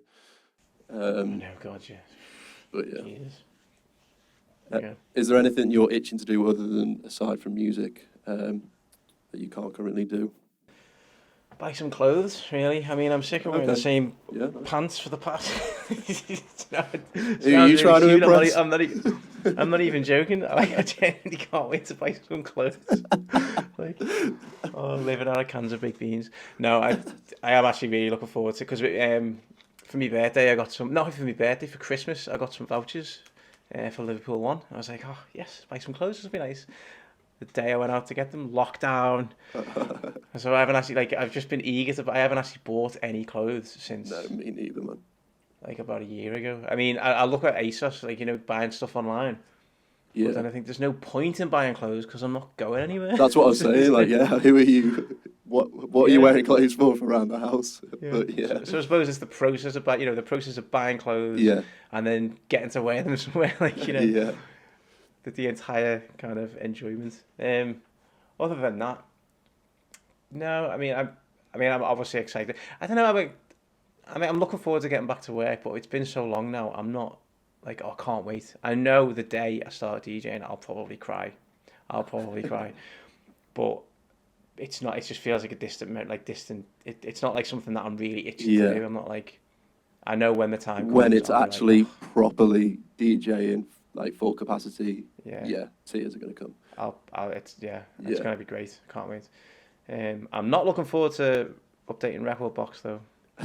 Speaker 2: No, God, yeah.
Speaker 1: But yeah.
Speaker 2: Jesus.
Speaker 1: Uh,
Speaker 2: Okay.
Speaker 1: Is there anything you're itching to do other than aside from music that you can't currently do?
Speaker 2: Buy some clothes, really. I mean, I'm sick of wearing the
Speaker 1: Okay.
Speaker 2: same
Speaker 1: Yeah.
Speaker 2: pants for the past.
Speaker 1: Who are you trying to impress?
Speaker 2: I'm not even joking. I genuinely can't wait to buy some clothes. Like, living out of cans of baked beans. No, I am actually really looking forward to it because for my birthday I got some. Not for my birthday, for Christmas I got some vouchers for Liverpool 1. I was like, oh yes, buy some clothes. This will be nice. The day I went out to get them, lockdown. So I haven't actually I've just been eager to. I haven't actually bought any clothes since
Speaker 1: No, me neither, man.
Speaker 2: like about a year ago. I mean, I look at ASOS, buying stuff online.
Speaker 1: Yeah.
Speaker 2: But then I think there's no point in buying clothes because I'm not going anywhere.
Speaker 1: That's what I was saying. Like, yeah, who are you? what are you
Speaker 2: Yeah.
Speaker 1: wearing clothes for around the house?
Speaker 2: Yeah.
Speaker 1: But yeah,
Speaker 2: So I suppose it's the process of the process of buying clothes
Speaker 1: yeah,
Speaker 2: and then getting to wear them somewhere, like,
Speaker 1: yeah,
Speaker 2: the entire kind of enjoyment. Other than that, no, I'm obviously excited. I don't know, I'm looking forward to getting back to work, but it's been so long now. I'm not like, oh, I can't wait. I know the day I start DJing, I'll probably cry. I'll probably cry. But it's not. It just feels like a distant. It's not like something that I'm really itching to
Speaker 1: yeah.
Speaker 2: do. I'm not like. I know when the time
Speaker 1: When
Speaker 2: comes,
Speaker 1: it's
Speaker 2: I'll be like,
Speaker 1: actually
Speaker 2: oh,
Speaker 1: properly DJing, like full capacity,
Speaker 2: yeah.
Speaker 1: yeah, tears are gonna come.
Speaker 2: It's
Speaker 1: Yeah,
Speaker 2: gonna be great. Can't wait. I'm not looking forward to updating Record Box though.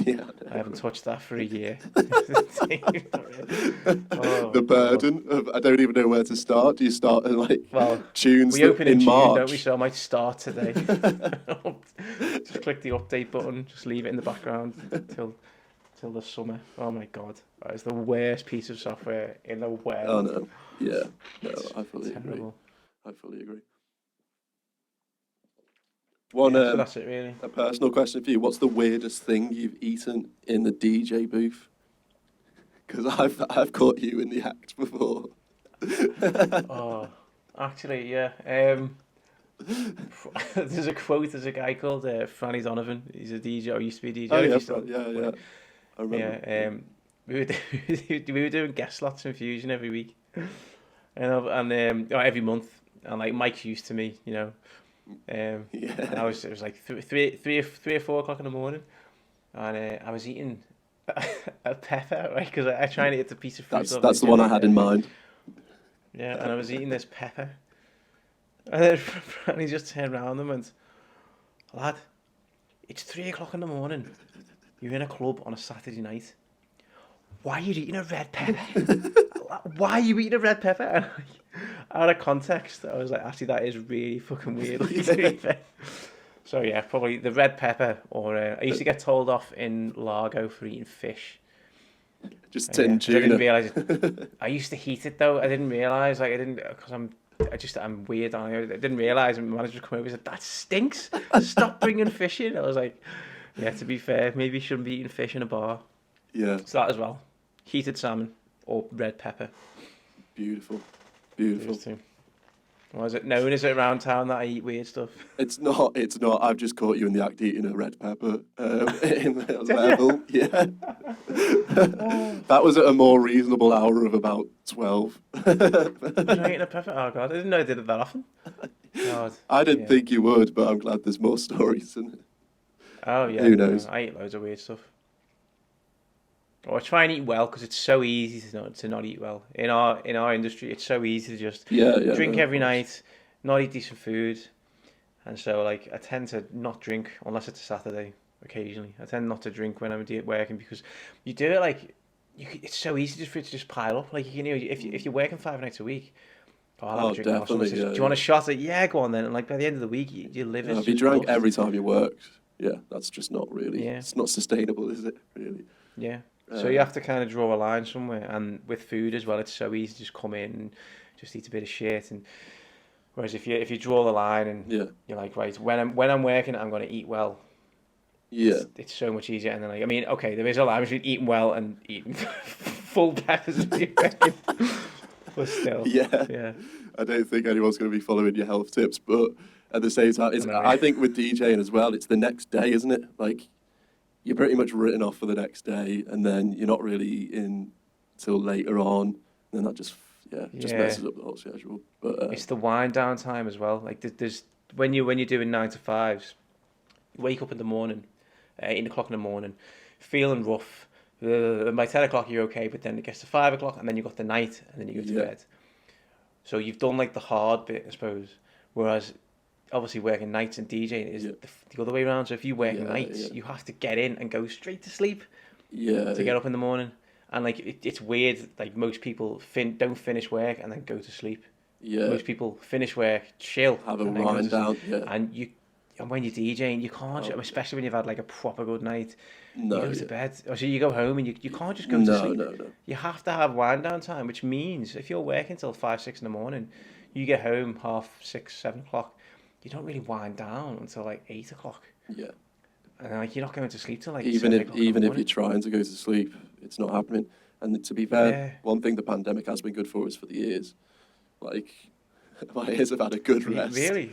Speaker 1: yeah.
Speaker 2: I haven't touched that for a year.
Speaker 1: The
Speaker 2: Oh God.
Speaker 1: burden of I don't even know where to start. Do you start at like
Speaker 2: Well,
Speaker 1: tunes
Speaker 2: we
Speaker 1: that
Speaker 2: open in
Speaker 1: in
Speaker 2: June, don't we?
Speaker 1: March?
Speaker 2: So I might start today. Just click the update button. Just leave it in the background till the summer. Oh my God, that is the worst piece of software in the
Speaker 1: Oh
Speaker 2: world.
Speaker 1: no, yeah, no,
Speaker 2: It's
Speaker 1: I fully agree.
Speaker 2: terrible.
Speaker 1: I fully agree. One
Speaker 2: Yeah, so that's it really.
Speaker 1: a personal question for you. What's the weirdest thing you've eaten in the DJ booth? Because I've caught you in the act before.
Speaker 2: Oh, actually, yeah. There's a quote. There's a guy called Franny Donovan. He's a DJ, or used to be a DJ. I
Speaker 1: Oh
Speaker 2: don't know if
Speaker 1: yeah,
Speaker 2: he's still
Speaker 1: yeah,
Speaker 2: running.
Speaker 1: yeah. I remember.
Speaker 2: Yeah. We were we were doing guest slots in Fusion every week, every month, and like Mike's used to me, and
Speaker 1: Yeah,
Speaker 2: it was like three or 4 o'clock in the morning, and I was eating a pepper, right? Because I try and eat a piece of fruit.
Speaker 1: that's the one I had in mind.
Speaker 2: Yeah, and I was eating this pepper, and then Franny just turned around and went, "Lad, it's 3 o'clock in the morning. You're in a club on a Saturday night. Why are you eating a red pepper? Why are you eating a red pepper?" And out of context, I was like, actually, that is really fucking weird. Like, to be fair. So yeah, probably the red pepper, or I used to get told off in Largo for eating fish.
Speaker 1: Just
Speaker 2: Yeah,
Speaker 1: tin
Speaker 2: 'cause I didn't
Speaker 1: tuna.
Speaker 2: realize it. I used to heat it though. I didn't realize, like, I didn't, because I'm weird. I didn't realize, and my manager would come over and said, "That stinks. Stop bringing fish in." I was like, yeah, to be fair, maybe you shouldn't be eating fish in a bar.
Speaker 1: Yeah,
Speaker 2: So that as well. Heated salmon or red pepper.
Speaker 1: beautiful, beautiful.
Speaker 2: Those two. Or is it known? Is it around town that I eat weird stuff?
Speaker 1: It's not. It's not. I've just caught you in the act eating a red pepper in the level. Yeah, that was at a more reasonable hour of about 12.
Speaker 2: Was I eating a pepper? Oh God, I didn't know I did it that often. God.
Speaker 1: I didn't
Speaker 2: Yeah.
Speaker 1: think you would, but I'm glad there's more stories. And
Speaker 2: Oh yeah.
Speaker 1: who
Speaker 2: No,
Speaker 1: knows?
Speaker 2: I eat loads of weird stuff. Or I try and eat well because it's so easy to not eat well. In our industry, it's so easy to just
Speaker 1: Yeah, yeah.
Speaker 2: drink
Speaker 1: no, of
Speaker 2: every
Speaker 1: course.
Speaker 2: night, not eat decent food, and so like I tend to not drink unless it's a Saturday. Occasionally, I tend not to drink when I'm working because you do it like it's so easy just for it to just pile up. Like if you're working 5 nights a week, oh, I'll have
Speaker 1: Oh,
Speaker 2: a drink now. Someone
Speaker 1: definitely.
Speaker 2: says,
Speaker 1: Yeah,
Speaker 2: "Do you want
Speaker 1: yeah.
Speaker 2: a shot?" Like, yeah, go on then. And like by the end of the week, your liver's
Speaker 1: If you
Speaker 2: just
Speaker 1: drank
Speaker 2: bust.
Speaker 1: every time you worked, yeah, that's just not really.
Speaker 2: Yeah.
Speaker 1: It's not sustainable, is it? Really.
Speaker 2: Yeah. So you have to kind of draw a line somewhere, and with food as well, it's so easy to just come in and just eat a bit of shit. And whereas if you draw the line and
Speaker 1: Yeah.
Speaker 2: you're like, right, when I'm working, I'm going to eat well.
Speaker 1: Yeah.
Speaker 2: It's so much easier. And then like, I mean, okay, there is a line between eating well and eating full peppers when you're working. But still,
Speaker 1: Yeah.
Speaker 2: yeah,
Speaker 1: I don't think anyone's going to be following your health tips, but at the same time,
Speaker 2: I know,
Speaker 1: I
Speaker 2: yeah.
Speaker 1: think with DJing as well, it's the next day, isn't it? Like, you're pretty much written off for the next day, and then you're not really eating till later on, and then that just
Speaker 2: Yeah.
Speaker 1: messes up the whole schedule. But
Speaker 2: It's the wind down time as well. Like there's when you're doing 9 to 5s, you wake up in the morning, 8 o'clock in the morning, feeling rough. And by 10 o'clock you're okay, but then it gets to 5 o'clock, and then you got the night, and then you go to
Speaker 1: Yeah.
Speaker 2: bed. So you've done like the hard bit, I suppose. Whereas obviously working nights and DJing is
Speaker 1: Yeah.
Speaker 2: the other way around. So if you work
Speaker 1: Yeah,
Speaker 2: nights,
Speaker 1: yeah.
Speaker 2: you have to get in and go straight to sleep
Speaker 1: yeah,
Speaker 2: to get up in the morning. And like it's weird. Like most people don't finish work and then go to sleep.
Speaker 1: yeah,
Speaker 2: Most people finish work, chill,
Speaker 1: have a
Speaker 2: and then go to
Speaker 1: wind
Speaker 2: sleep.
Speaker 1: down. Yeah,
Speaker 2: And when you're DJing, you can't,
Speaker 1: Oh,
Speaker 2: especially when you've had like a proper good night.
Speaker 1: no,
Speaker 2: You go to
Speaker 1: yeah.
Speaker 2: bed, or so you go home and you can't just go to
Speaker 1: No,
Speaker 2: sleep.
Speaker 1: no, no.
Speaker 2: You have to have wind down time, which means if you're working till 5, 6 in the morning, you get home 6:30, 7 o'clock. You don't really wind down until like 8 o'clock.
Speaker 1: Yeah.
Speaker 2: And like you're not going to sleep till like
Speaker 1: Even
Speaker 2: 7
Speaker 1: if
Speaker 2: o'clock in the
Speaker 1: even if you're
Speaker 2: morning.
Speaker 1: trying to go to sleep, it's not happening. And to be fair,
Speaker 2: Yeah.
Speaker 1: one thing the pandemic has been good for is for the ears. Like my ears have had a good rest.
Speaker 2: Really,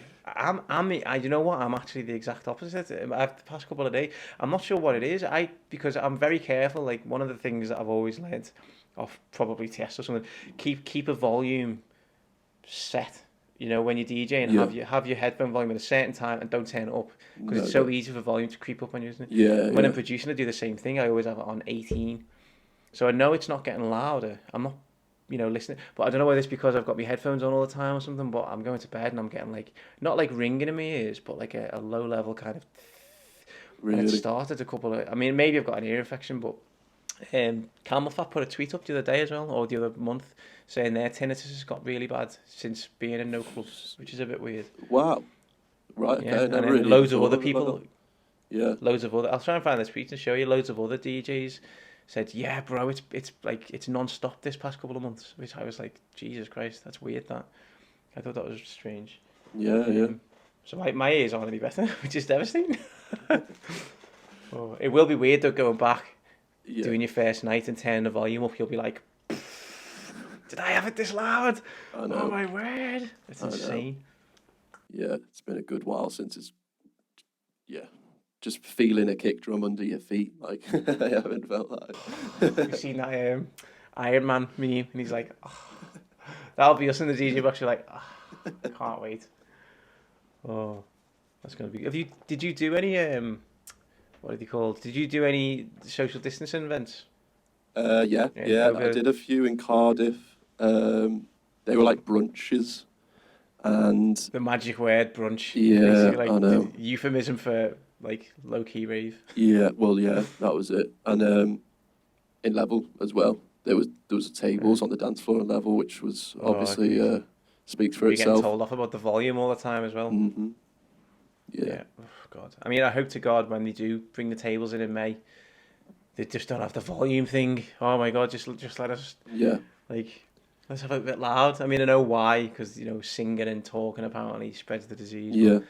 Speaker 2: you know what? I'm actually the exact opposite. I've the past couple of days. I'm not sure what it is. Because I'm very careful. Like one of the things that I've always learned, off probably test or something, keep a volume set. You know, when you're DJing,
Speaker 1: Yeah.
Speaker 2: have your headphone volume at a certain time and don't turn it up because
Speaker 1: No,
Speaker 2: it's so
Speaker 1: yeah.
Speaker 2: easy for volume to creep up on you, isn't it?
Speaker 1: Yeah,
Speaker 2: And when I'm
Speaker 1: yeah.
Speaker 2: producing, I do the same thing. I always have it on 18, so I know it's not getting louder. I'm not, listening. But I don't know whether it's because I've got my headphones on all the time or something. But I'm going to bed and I'm getting like not like ringing in my ears, but like a low level kind of. And it
Speaker 1: Really.
Speaker 2: started a couple of. I mean, maybe I've got an ear infection, but Camelfat put a tweet up the other day as well, or the other month, saying their tinnitus has got really bad since being in no clubs, which is a bit weird.
Speaker 1: Wow. Right,
Speaker 2: Yeah,
Speaker 1: okay.
Speaker 2: and
Speaker 1: Never
Speaker 2: then
Speaker 1: really even
Speaker 2: loads of
Speaker 1: thought
Speaker 2: other
Speaker 1: of it like
Speaker 2: people,
Speaker 1: that. Yeah.
Speaker 2: loads of other. I'll try and find this tweet and show you. Loads of other DJs said, "Yeah, bro, it's like it's non-stop this past couple of months," which I was like, "Jesus Christ, that's weird." That I thought that was strange.
Speaker 1: Yeah, yeah.
Speaker 2: So my ears aren't any better, which is devastating. Oh, it will be weird though going back,
Speaker 1: Yeah.
Speaker 2: doing your first night and turning the volume up. You'll be like, "Did I have it this loud?
Speaker 1: I know.
Speaker 2: Oh my word, it's
Speaker 1: I know.
Speaker 2: insane."
Speaker 1: Yeah, it's been a good while since it's just feeling a kick drum under your feet. Like I haven't felt that.
Speaker 2: You seen that Iron Man meme, and he's like, oh, "That'll be us in the DJ box." You're like, oh, "Can't wait." Oh, that's gonna be. Did you do any what are they called? Did you do any social distancing events?
Speaker 1: Yeah, yeah. I did a few in Cardiff. They were like brunches, and
Speaker 2: The magic word brunch.
Speaker 1: yeah,
Speaker 2: Basically, like
Speaker 1: I know.
Speaker 2: the euphemism for like low key rave.
Speaker 1: Yeah, well, yeah, that was it. And in Level as well, there was tables on the dance floor in Level, which was obviously
Speaker 2: Okay.
Speaker 1: speaks for
Speaker 2: Were you getting
Speaker 1: itself.
Speaker 2: told off about the volume all the time as well?
Speaker 1: Hmm. Yeah,
Speaker 2: Yeah. Oh, God. I mean, I hope to God when they do bring the tables in May, they just don't have the volume thing. Oh my God, just let us
Speaker 1: yeah,
Speaker 2: like let's have it a bit loud. I mean, I know why, because singing and talking apparently spreads the disease.
Speaker 1: yeah.
Speaker 2: But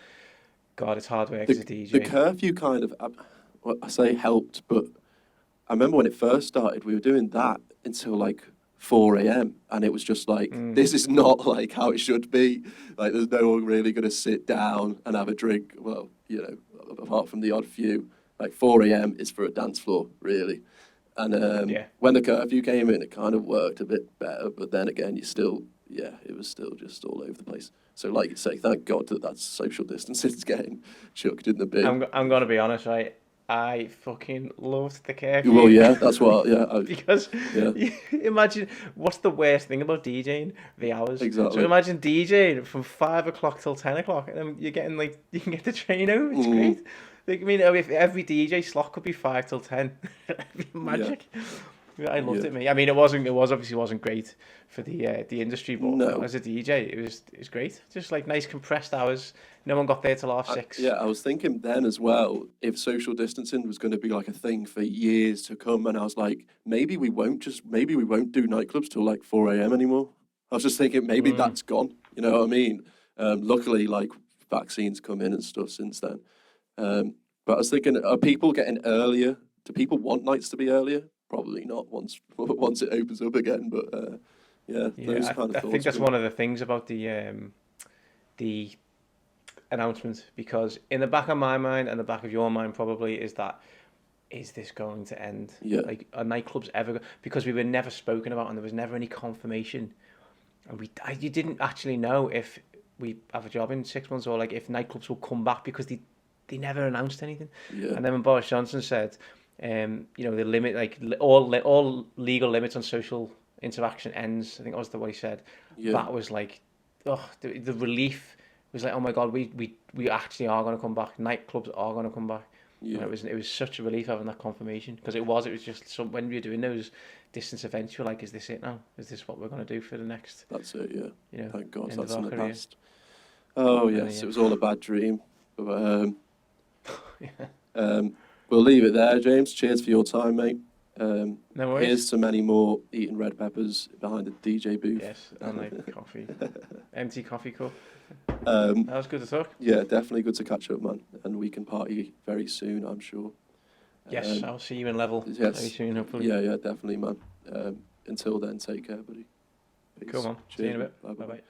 Speaker 2: God, it's hard work as a
Speaker 1: The
Speaker 2: DJ.
Speaker 1: curfew kind of, well, I say helped, but I remember when it first started, we were doing that until like 4 a.m. and it was just like, this is not like how it should be. Like, there's no one really going to sit down and have a drink. Well, apart from the odd few, like 4 a.m. is for a dance floor, really. And
Speaker 2: Yeah.
Speaker 1: when the curfew came in, it kind of worked a bit better. But then again, it was still just all over the place. So, like you say, thank God that's social distancing's getting chucked in the bin.
Speaker 2: I'm gonna be honest, right? I fucking loved the curfew.
Speaker 1: Well, yeah, that's what, yeah.
Speaker 2: Because
Speaker 1: Yeah.
Speaker 2: imagine what's the worst thing about DJing? The hours.
Speaker 1: Exactly.
Speaker 2: So imagine DJing from 5 o'clock till 10 o'clock, and then you're getting like you can get the train home. It's great. Like, I mean, if every DJ slot could be 5 till 10, it'd be magic. Yeah, I loved
Speaker 1: Yeah.
Speaker 2: it, mate. I mean, it obviously wasn't great for the industry, but
Speaker 1: No.
Speaker 2: as a DJ, it was great. Just like nice compressed hours. No one got there till 6:30.
Speaker 1: Yeah, I was thinking then as well, if social distancing was going to be like a thing for years to come, and I was like, maybe we won't do nightclubs till like 4 a.m. anymore. I was just thinking maybe that's gone. You know what I mean? Luckily, like vaccines come in and stuff since then. But I was thinking, are people getting earlier? Do people want nights to be earlier? Probably not once once it opens up again. But yeah, those kind of
Speaker 2: I
Speaker 1: thoughts.
Speaker 2: think that's one of the things about the announcement, because in the back of my mind and the back of your mind probably is this going to end?
Speaker 1: Yeah.
Speaker 2: Like, are nightclubs ever? Because we were never spoken about and there was never any confirmation, and you didn't actually know if we have a job in 6 months or like if nightclubs will come back, because they never announced anything.
Speaker 1: Yeah.
Speaker 2: And then when Boris Johnson said, the limit, like all legal limits on social interaction ends, I think that was what he said.
Speaker 1: Yeah.
Speaker 2: That was like, the relief was like, oh my God, we actually are going to come back. Nightclubs are going to come back.
Speaker 1: Yeah.
Speaker 2: And it was such a relief having that confirmation, because it was just when we were doing those distance events, you were like, is this it now? Is this what we're going to do for the next?
Speaker 1: That's it. Yeah. Thank God
Speaker 2: end of
Speaker 1: that's in
Speaker 2: our
Speaker 1: the
Speaker 2: career.
Speaker 1: past. Oh
Speaker 2: Yeah,
Speaker 1: yes,
Speaker 2: yeah.
Speaker 1: it was all a bad dream. But
Speaker 2: Yeah.
Speaker 1: we'll leave it there, James. Cheers for your time, mate.
Speaker 2: No worries.
Speaker 1: Here's to many more eating red peppers behind the DJ booth.
Speaker 2: Yes, and like coffee. Empty coffee cup.
Speaker 1: Um,
Speaker 2: That was good to talk.
Speaker 1: yeah, definitely good to catch up, man. And we can party very soon, I'm sure.
Speaker 2: Yes, I'll see you in level
Speaker 1: yes.
Speaker 2: very soon, hopefully.
Speaker 1: Yeah, definitely, man. Until then, take care, buddy. Peace.
Speaker 2: Cool, man. See you in a
Speaker 1: Cheers,
Speaker 2: bit.
Speaker 1: man. Bye-bye.
Speaker 2: Bye-bye.